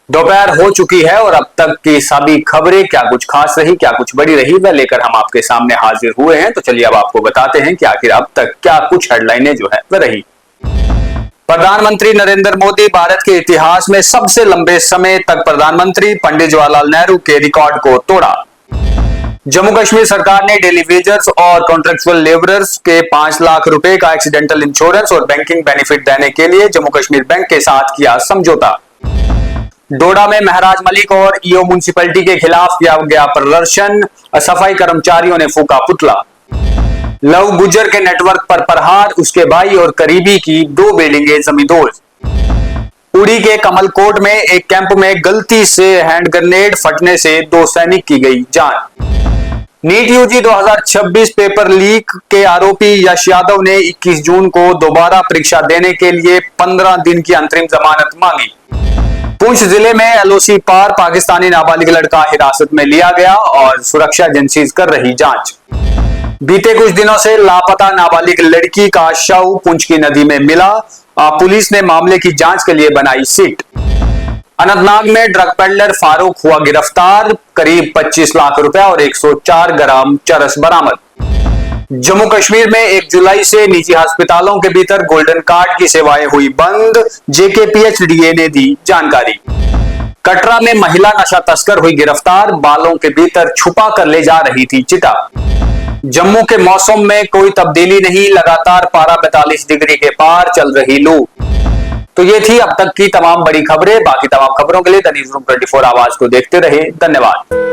दोपहर हो चुकी है और अब तक की सभी खबरें क्या कुछ खास रही, क्या कुछ बड़ी रही, वह लेकर हम आपके सामने हाजिर हुए हैं। तो चलिए अब आपको बताते हैं कि आखिर अब तक क्या कुछ हेडलाइनें जो है वह रही। प्रधानमंत्री नरेंद्र मोदी भारत के इतिहास में सबसे लंबे समय तक प्रधानमंत्री, पंडित जवाहरलाल नेहरू के रिकॉर्ड को तोड़ा। जम्मू कश्मीर सरकार ने डेली वेजर्स और कॉन्ट्रेक्चुअल लेबरर्स के 5 लाख रुपए का एक्सीडेंटल इंश्योरेंस और बैंकिंग बेनिफिट देने के लिए जम्मू कश्मीर बैंक के साथ किया समझौता। डोडा में महराज मलिक और ईओ म्युनिसिपैलिटी के खिलाफ किया गया प्रदर्शन, सफाई कर्मचारियों ने फूका पुतला। लव गुजर के नेटवर्क पर प्रहार, उसके भाई और करीबी की 2 बिल्डिंगें जमींदोज। उड़ी के कमलकोट में एक कैंप में गलती से हैंड ग्रेनेड फटने से 2 सैनिक की गई जान। नीट यूजी 2026 पेपर लीक के आरोपी यश यादव ने 21 जून को दोबारा परीक्षा देने के लिए 15 दिन की अंतरिम जमानत मांगी। पुंछ जिले में एलओसी पार पाकिस्तानी नाबालिग लड़का हिरासत में लिया गया और सुरक्षा एजेंसीज कर रही जांच। बीते कुछ दिनों से लापता नाबालिग लड़की का शव पुंछ की नदी में मिला, पुलिस ने मामले की जांच के लिए बनाई सिट। अनंतनाग में ड्रग पेडलर फारूक हुआ गिरफ्तार, करीब 25 लाख रुपए और 104 ग्राम चरस बरामद। जम्मू कश्मीर में 1 जुलाई से निजी अस्पतालों के भीतर गोल्डन कार्ड की सेवाएं हुई बंद, जेकेपीएचडीए ने दी जानकारी। कटरा में महिला नशा तस्कर हुई गिरफ्तार, बालों के भीतर छुपा कर ले जा रही थी चिता। जम्मू के मौसम में कोई तब्दीली नहीं, लगातार पारा 42 डिग्री के पार, चल रही लू। तो ये थी अब तक की तमाम बड़ी खबरें। बाकी तमाम खबरों के लिए द न्यूज़ रूम 24 आवाज को देखते रहे। धन्यवाद।